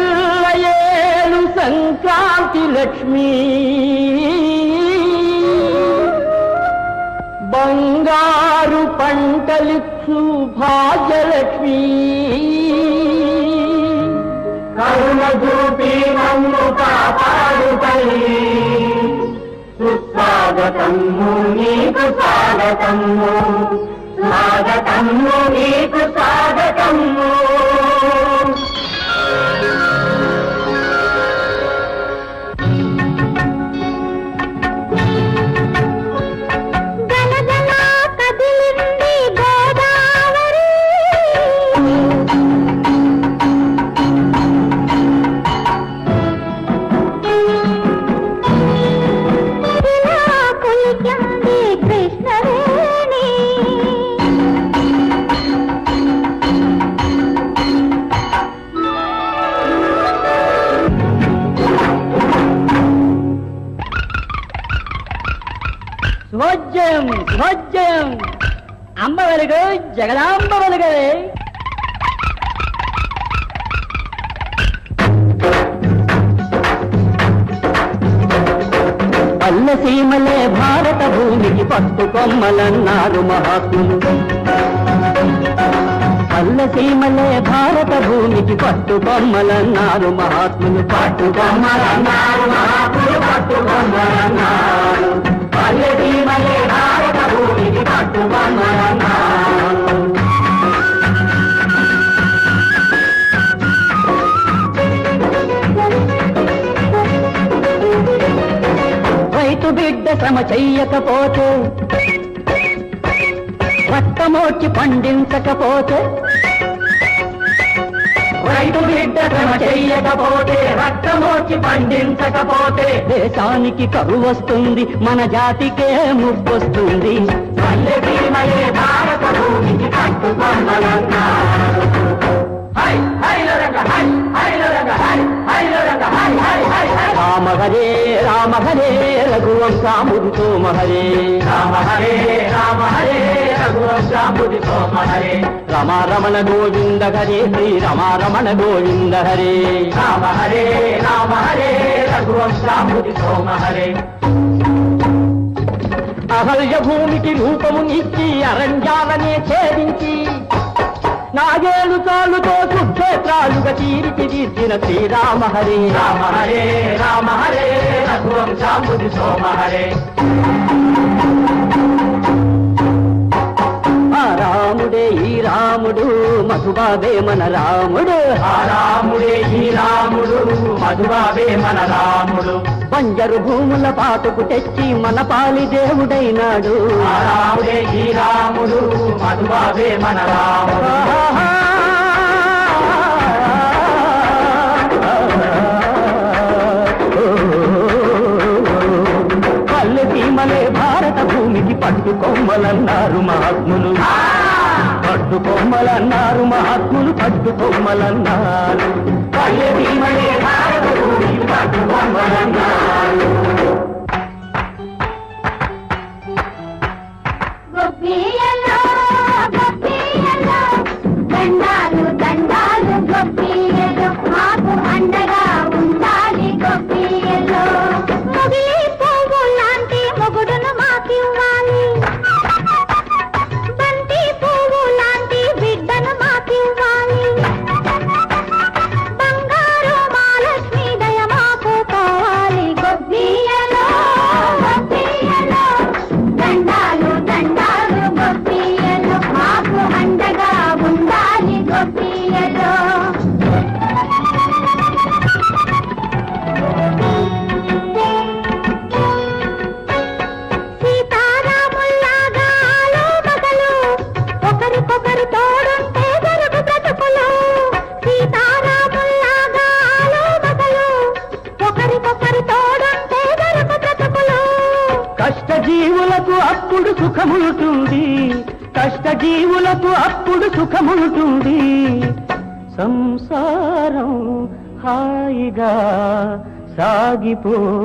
జగములెల్లయేలు సంక్రాంతి లక్ష్మీ బంగారు పంటలిచ్చు భాగ్యలక్ష్మీ కరుణ చూపి నన్ను కాపాడు తల్లి సుస్వాగతము నీకు స్వాగతము స్వాగతము నీకు స్వాగతము శుభోజ్జయం శుభోజ్జయం అమ్మ వెలుగు జగదాంబ వెలుగవే పల్లసీమలే భారత భూమికి పట్టు కొమ్మలన్నారు మహాత్ములు పల్లసీమలే భారత భూమికి పట్టు కొమ్మలన్నారు మహాత్ములు పట్టు కొమ్మలన్నారు మహాత్ములు పట్టు కొమ్మలన్నారు పల్లసీమలే భారత భూమికి పట్టు కొమ్మలన్నారు రైతు బిడ్డ శ్రమ చెయ్యకపోతే రక్తమోర్చి పండించకపోతే రైతు బిడ్డ శ్రమ చెయ్యకపోతే రక్తమోర్చి పండించకపోతే దేశానికి కరువు వస్తుంది మన జాతికే ముప్పొస్తుంది పల్లెసీమలే భారత భూమికి పట్టుకొమ్మలన్నారు రామ హరే రామ హరే రఘువంశాముదితో మహరే రామ హరే రఘువంశాముదితో మహరే రమారమణ గోవింద హరే శ్రీ రమారమణ గోవింద హరే రామ హరే రఘువంశాముదితో మహరే అహల్య భూమికి రూపమునిచ్చి అరణ్యాలనే ఛేదించి నాగేలు చాలుతో సుక్షేత్రాలుగా తీర్చిదిద్దిన శ్రీరామ హరే రఘువంశాముది సోమహరే ఆ రాముడే ఈ రాముడు మధుబాబే మన రాముడు ఆ రాముడే ఈ రాముడు మధుబాబే మన రాముడు బంజరు భూముల పాటుకు తెచ్చి మన పాలి దేవుడైనాడు ఆ రాముడే ఈ రాముడు మధుబాబే మన రాముడు పల్లెసీమలే భారత భూమికి పట్టు కొమ్మలన్నారు మహాత్ములు పట్టు కొమ్మలన్నారు మహాత్ములు పట్టు కొమ్మలన్నారు పల్లెసీమలే భారత భూమికి పట్టు కొమ్మలన్నారు దండాలు దండాలు గొప్పియలో మాకు అండగా ఉండాలి గొప్పియలో ముగిలి పువ్వు లాంటి మొగుడును మాకివ్వాలి బంతి పువ్వు లాంటి బిడ్డను మాకివ్వాలి బంగారు మహాలక్ష్మి దయ మాకు కావాలి గొప్పియలో దండాలు దండాలు గొప్పియలో మాకు అండగా ఉండాలి గొప్పియలో సీతారాముల్లాగా ఆలోమగలు ఒకరికొకరు తోడుంటే జరుగు బ్రతుకులు సీతారాముల్లాగా ఆలోమగలు ఒకరికొకరు తోడుంటే జరుగు బ్రతుకులు కష్టజీవులకు అప్పుడు సుఖముంటుంది కష్టజీవులకు అప్పుడు సుఖముంటుంది సంసారం హాయిగా సాగిపోతుంది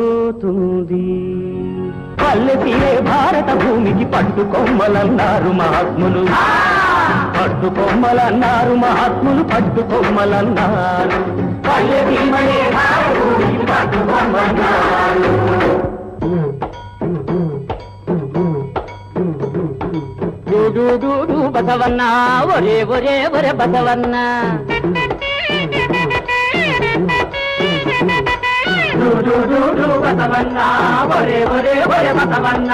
పల్లెసీమలే భారత భూమికి పట్టు కొమ్మలన్నారు మహాత్ములు పట్టు కొమ్మలన్నారు మహాత్ములు పట్టు కొమ్మలన్నారు పల్లెమనే పట్టు కొమ్మన్నారు దూడు బసవన్న ఒరే ఒరే ఒరే బసవన్న బసవన్న ఒరే ఒరే ఒరే బసవన్న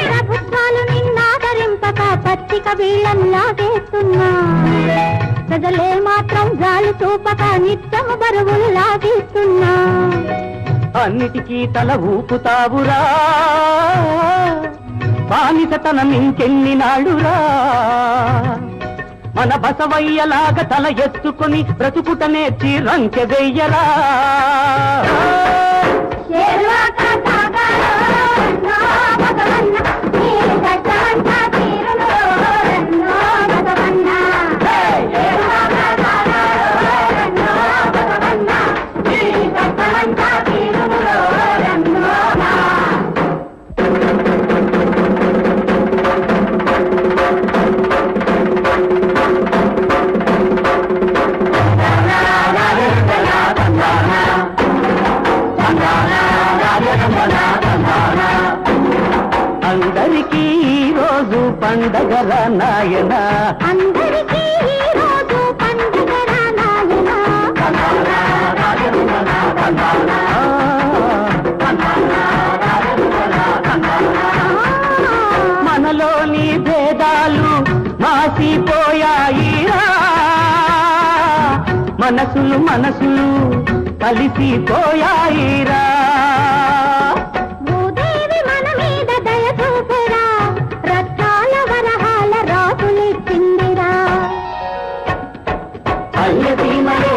ప్రభుత్వాలు నిన్నాదరింపక పత్రిక వీళ్ళల్లా వేస్తున్నా ప్రజలే మాత్రం జాలి చూపక నిత్యము బరువుల్లా తీస్తున్నా అన్నిటికీ తల ఊపుతావురా బానిసతనం ఇంకెన్ని నాడురా మన బసవయ్యలాగా తల ఎత్తుకొని బ్రతుకుట నేర్చి రంకె వెయ్యరా అందరికీ ఈరోజు పండగల నాయన అందరికీ ఈరోజు పండుగ నాయన మనలోని భేదాలు మాసిపోయాయిరా మనసులు మనసులు కలిసిపోయాయిరా భూదేవి మన మీద దయ చూపురా రత్నాల వరహాల రాసులిచ్చిందిరా అయ్యతీమలే